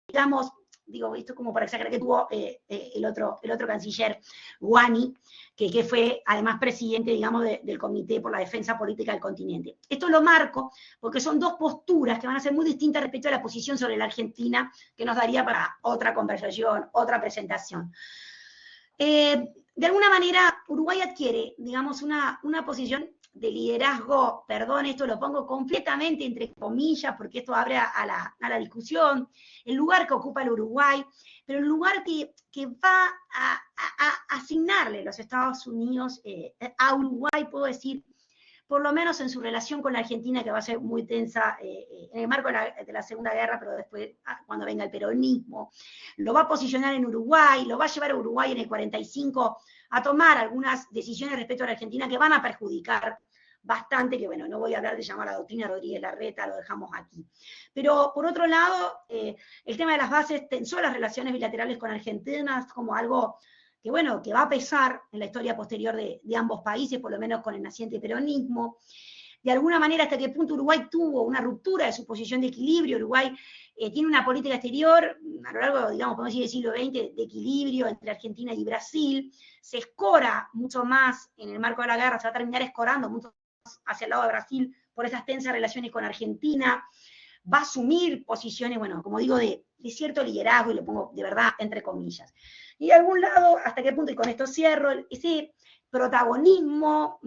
digamos, digo, esto como para exagerar, que tuvo el otro canciller, Guani, que fue además presidente, digamos, del Comité por la Defensa Política del Continente. Esto lo marco porque son 2 posturas que van a ser muy distintas respecto a la posición sobre la Argentina, que nos daría para otra conversación, otra presentación. De alguna manera, Uruguay adquiere, digamos, una posición de liderazgo, perdón, esto lo pongo completamente entre comillas, porque esto abre a la discusión, el lugar que ocupa el Uruguay, pero el lugar que va a asignarle los Estados Unidos a Uruguay, puedo decir, por lo menos en su relación con la Argentina, que va a ser muy tensa en el marco de la Segunda Guerra, pero después, cuando venga el peronismo, lo va a posicionar en Uruguay, lo va a llevar a Uruguay en el 45 a tomar algunas decisiones respecto a la Argentina que van a perjudicar bastante, que bueno, no voy a hablar de llamar a la doctrina Rodríguez Larreta, lo dejamos aquí. Pero por otro lado, el tema de las bases tensó las relaciones bilaterales con Argentina como algo que bueno, que va a pesar en la historia posterior de ambos países, por lo menos con el naciente peronismo. De alguna manera, hasta qué punto Uruguay tuvo una ruptura de su posición de equilibrio. Uruguay tiene una política exterior, a lo largo, digamos, podemos decir, del siglo XX, de equilibrio entre Argentina y Brasil. Se escora mucho más en el marco de la guerra, se va a terminar escorando mucho más hacia el lado de Brasil por esas tensas relaciones con Argentina. Va a asumir posiciones, bueno, como digo, de cierto liderazgo, y lo pongo de verdad entre comillas. Y de algún lado, hasta qué punto, y con esto cierro, ese protagonismo,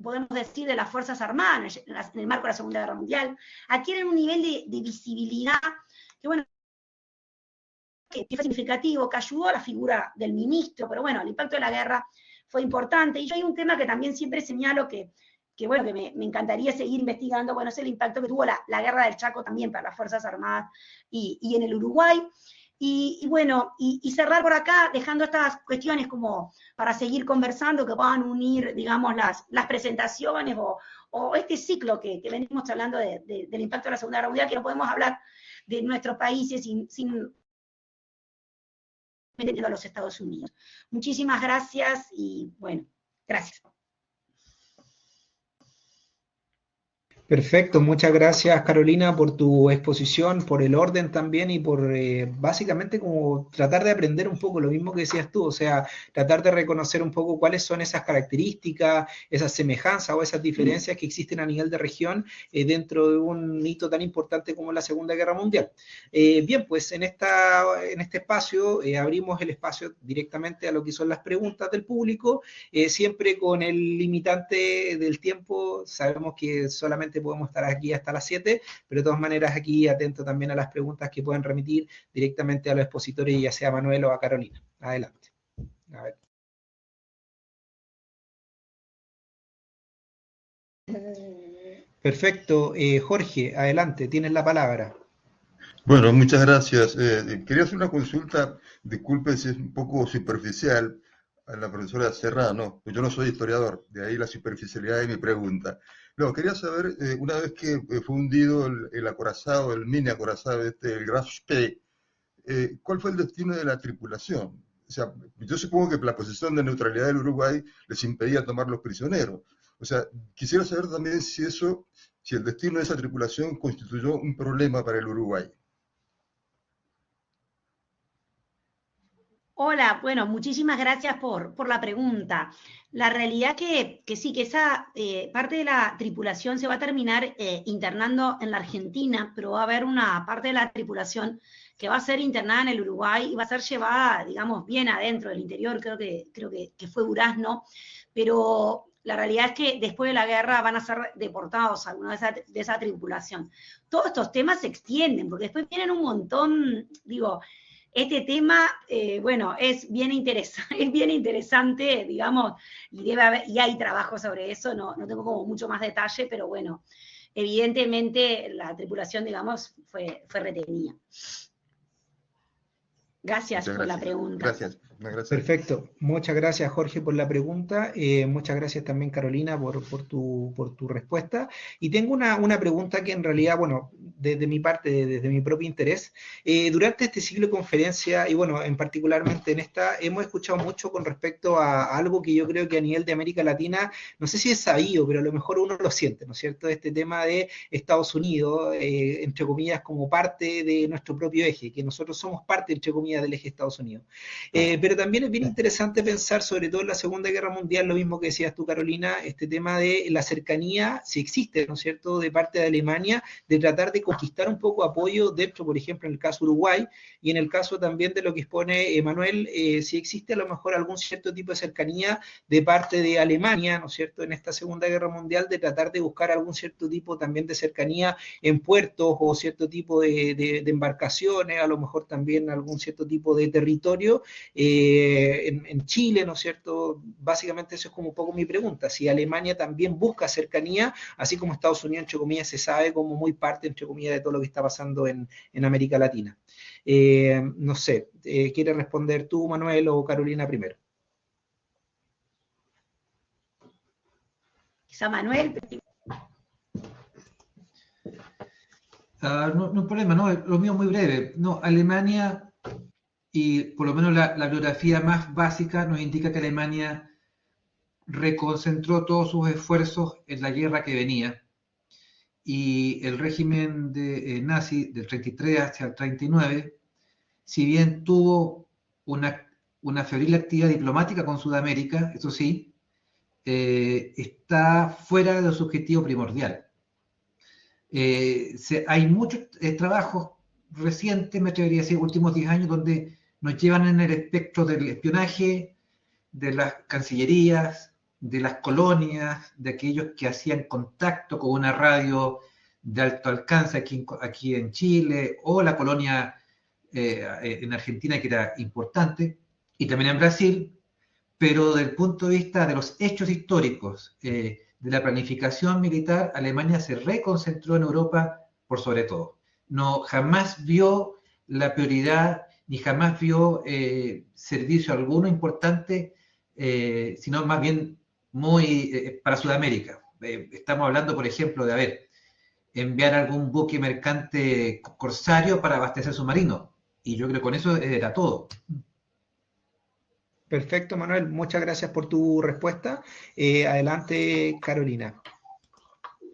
podemos decir, de las Fuerzas Armadas en el marco de la Segunda Guerra Mundial, adquieren un nivel de visibilidad que, bueno, que fue significativo, que ayudó a la figura del ministro, pero bueno, el impacto de la guerra fue importante. Y yo hay un tema que también siempre señalo que bueno, que me encantaría seguir investigando, bueno, es el impacto que tuvo la guerra del Chaco también para las Fuerzas Armadas y en el Uruguay. Y bueno, y cerrar por acá, dejando estas cuestiones como para seguir conversando, que puedan unir, digamos, las presentaciones o este ciclo que venimos hablando del impacto de la Segunda Guerra Mundial, que no podemos hablar de nuestros países sin entendiendo a los Estados Unidos. Muchísimas gracias y bueno, gracias. Perfecto, muchas gracias Carolina por tu exposición, por el orden también y por básicamente como tratar de aprender un poco lo mismo que decías tú, o sea, tratar de reconocer un poco cuáles son esas características, esas semejanzas o esas diferencias que existen a nivel de región dentro de un hito tan importante como la Segunda Guerra Mundial. Bien, pues en este espacio abrimos el espacio directamente a lo que son las preguntas del público, siempre con el limitante del tiempo, sabemos que solamente podemos estar aquí hasta las 7, pero de todas maneras aquí atento también a las preguntas que puedan remitir directamente a los expositores, ya sea a Manuel o a Carolina. Adelante. A ver. Perfecto. Jorge, adelante, tienes la palabra. Bueno, muchas gracias. Quería hacer una consulta, disculpe si es un poco superficial, a la profesora Serrano, pues yo no soy historiador, de ahí la superficialidad de mi pregunta. No, quería saber, una vez que fue hundido el acorazado, el mini acorazado, el Graf Spee, ¿cuál fue el destino de la tripulación? O sea, yo supongo que la posición de neutralidad del Uruguay les impedía tomar los prisioneros. O sea, quisiera saber también si el destino de esa tripulación constituyó un problema para el Uruguay. Hola, bueno, muchísimas gracias por la pregunta. La realidad que sí, que esa parte de la tripulación se va a terminar internando en la Argentina, pero va a haber una parte de la tripulación que va a ser internada en el Uruguay y va a ser llevada, digamos, bien adentro del interior, creo que fue Durazno, pero la realidad es que después de la guerra van a ser deportados algunos de esa tripulación. Todos estos temas se extienden, porque después vienen un montón, digo, este tema, bueno, es bien interesante, digamos, y hay trabajo sobre eso, no tengo como mucho más detalle, pero bueno, evidentemente la tripulación, digamos, fue retenida. Gracias por la pregunta. Gracias. Perfecto. Muchas gracias, Jorge, por la pregunta. Muchas gracias también, Carolina, por tu respuesta. Y tengo una pregunta que en realidad, bueno, desde mi parte, desde mi propio interés, durante este ciclo de conferencia, y bueno, en particularmente en esta, hemos escuchado mucho con respecto a algo que yo creo que a nivel de América Latina, no sé si es sabido, pero a lo mejor uno lo siente, ¿no es cierto? Este tema de Estados Unidos, entre comillas, como parte de nuestro propio eje, que nosotros somos parte, entre comillas, del eje Estados Unidos. Pero también es bien interesante pensar, sobre todo en la Segunda Guerra Mundial, lo mismo que decías tú, Carolina, este tema de la cercanía, si existe, ¿no es cierto?, de parte de Alemania, de tratar de conquistar un poco apoyo dentro, por ejemplo, en el caso Uruguay, y en el caso también de lo que expone Manuel, si existe a lo mejor algún cierto tipo de cercanía de parte de Alemania, ¿no es cierto?, en esta Segunda Guerra Mundial, de tratar de buscar algún cierto tipo también de cercanía en puertos o cierto tipo de embarcaciones, a lo mejor también algún cierto tipo de territorio, en Chile, ¿no es cierto? Básicamente eso es como un poco mi pregunta, si Alemania también busca cercanía, así como Estados Unidos, entre comillas, se sabe como muy parte, entre comillas, de todo lo que está pasando en América Latina. No sé, ¿quieres responder tú, Manuel, o Carolina primero? Quizá Manuel. No hay problema, no, lo mío es muy breve. No, Alemania, y por lo menos la biografía más básica nos indica que Alemania reconcentró todos sus esfuerzos en la guerra que venía, y el régimen nazi del 33 hacia el 39, si bien tuvo una febril actividad diplomática con Sudamérica, eso sí, está fuera de su objetivo primordial. Hay muchos trabajos recientes, me atrevería a decir, últimos 10 años, donde nos llevan en el espectro del espionaje, de las cancillerías, de las colonias, de aquellos que hacían contacto con una radio de alto alcance aquí en Chile, o la colonia en Argentina, que era importante, y también en Brasil, pero desde el punto de vista de los hechos históricos, de la planificación militar, Alemania se reconcentró en Europa por sobre todo. No, jamás vio la prioridad, ni jamás vio servicio alguno importante, sino más bien muy para Sudamérica. Estamos hablando, por ejemplo, de, a ver, enviar algún buque mercante corsario para abastecer submarinos. Y yo creo que con eso era todo. Perfecto, Manuel. Muchas gracias por tu respuesta. Adelante, Carolina.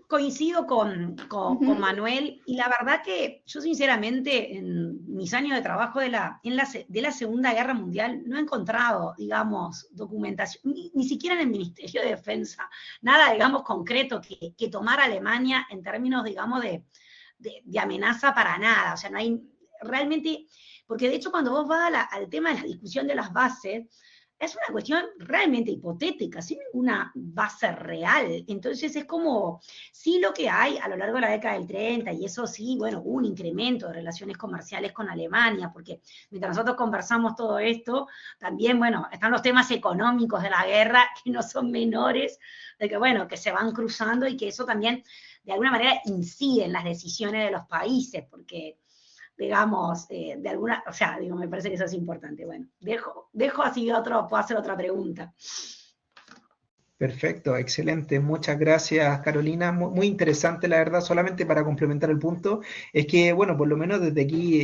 Coincido con Manuel, y la verdad que yo sinceramente en mis años de trabajo de la Segunda Guerra Mundial no he encontrado, digamos, documentación, ni siquiera en el Ministerio de Defensa, nada, digamos, concreto que tomar a Alemania en términos, digamos, de amenaza para nada. O sea, no hay realmente, porque de hecho cuando vos vas al tema de la discusión de las bases, es una cuestión realmente hipotética, sin ninguna base real. Entonces es como, sí lo que hay a lo largo de la década del 30, y eso sí, bueno, hubo un incremento de relaciones comerciales con Alemania, porque mientras nosotros conversamos todo esto, también, bueno, están los temas económicos de la guerra, que no son menores, de que, bueno, que se van cruzando y que eso también, de alguna manera, incide en las decisiones de los países, porque digamos, de alguna, o sea, digo, me parece que eso es importante. Bueno, dejo así puedo hacer otra pregunta. Perfecto, excelente. Muchas gracias, Carolina. Muy interesante, la verdad. Solamente para complementar el punto, es que, bueno, por lo menos desde aquí,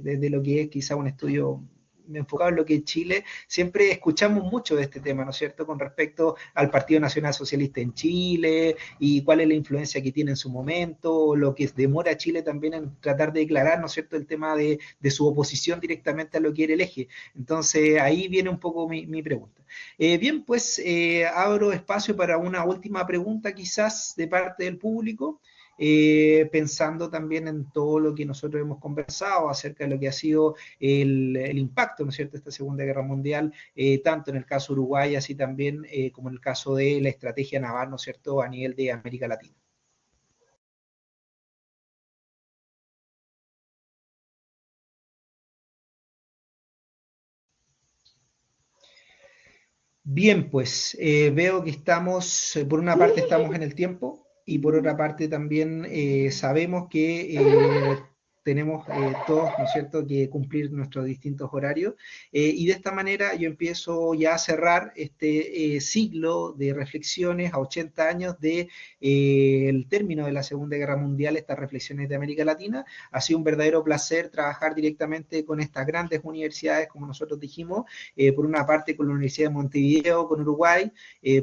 desde lo que es quizá un estudio enfocado en lo que es Chile, siempre escuchamos mucho de este tema, ¿no es cierto?, con respecto al Partido Nacional Socialista en Chile y cuál es la influencia que tiene en su momento, lo que demora a Chile también en tratar de declarar, ¿no es cierto?, el tema de su oposición directamente a lo que era el eje. Entonces, ahí viene un poco mi pregunta. Bien, pues abro espacio para una última pregunta quizás de parte del público. Pensando también en todo lo que nosotros hemos conversado acerca de lo que ha sido el impacto, ¿no es cierto?, de esta Segunda Guerra Mundial, tanto en el caso de Uruguay, así también como en el caso de la estrategia naval, ¿no es cierto?, a nivel de América Latina. Bien, pues veo que estamos, por una parte estamos en el tiempo y por otra parte también sabemos que tenemos todos, ¿no es cierto?, que cumplir nuestros distintos horarios y de esta manera yo empiezo ya a cerrar este ciclo de reflexiones a 80 años de el término de la Segunda Guerra Mundial, estas reflexiones de América Latina. Ha sido un verdadero placer trabajar directamente con estas grandes universidades, como nosotros dijimos, por una parte con la Universidad de Montevideo, con Uruguay,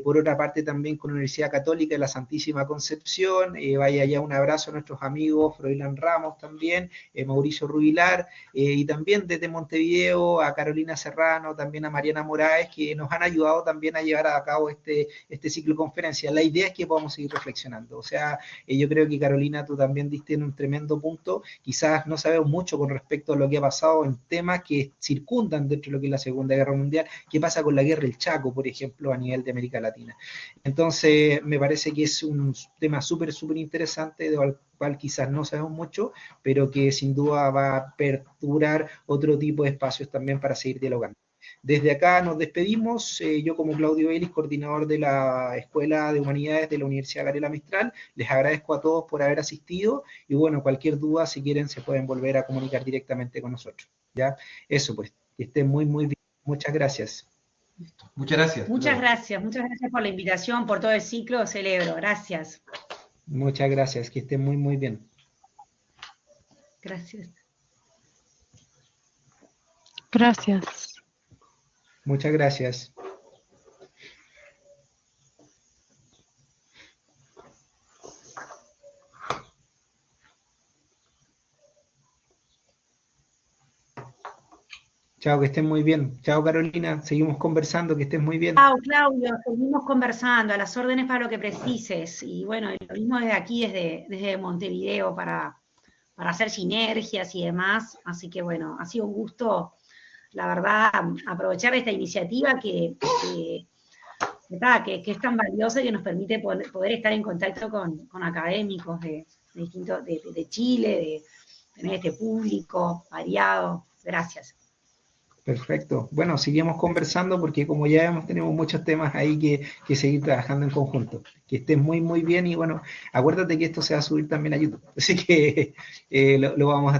por otra parte también con la Universidad Católica de la Santísima Concepción. Vaya ya un abrazo a nuestros amigos Froilán Ramos también, Mauricio Rubilar, y también desde Montevideo a Carolina Serrano, también a Mariana Moraes, que nos han ayudado también a llevar a cabo este ciclo de conferencias. La idea es que podamos seguir reflexionando. O sea, yo creo que Carolina, tú también diste en un tremendo punto. Quizás no sabemos mucho con respecto a lo que ha pasado en temas que circundan dentro de lo que es la Segunda Guerra Mundial. ¿Qué pasa con la guerra del Chaco, por ejemplo, a nivel de América Latina? Entonces, me parece que es un tema súper interesante, del cual quizás no sabemos mucho, pero que sin duda va a aperturar otro tipo de espacios también para seguir dialogando. Desde acá nos despedimos, yo como Claudio Vélez, coordinador de la Escuela de Humanidades de la Universidad Gabriela Mistral, les agradezco a todos por haber asistido y bueno, cualquier duda, si quieren, se pueden volver a comunicar directamente con nosotros. ¿Ya? Eso pues, que estén muy bien. Muchas gracias. Muchas gracias. Muchas gracias por la invitación, por todo el ciclo, celebro, gracias. Muchas gracias, que estén muy bien. Gracias. Gracias. Muchas gracias. Chao, que estén muy bien. Chao, Carolina. Seguimos conversando, que estés muy bien. Chao, Claudio. Seguimos conversando, a las órdenes para lo que precises. Y bueno, lo mismo desde aquí, desde Montevideo, para hacer sinergias y demás. Así que bueno, ha sido un gusto, la verdad, aprovechar esta iniciativa que es tan valiosa y que nos permite poder estar en contacto con académicos de Chile, de tener este público variado. Gracias. Perfecto. Bueno, seguimos conversando porque como ya tenemos muchos temas ahí que seguir trabajando en conjunto. Que estés muy, muy bien y bueno, acuérdate que esto se va a subir también a YouTube. Así que lo vamos a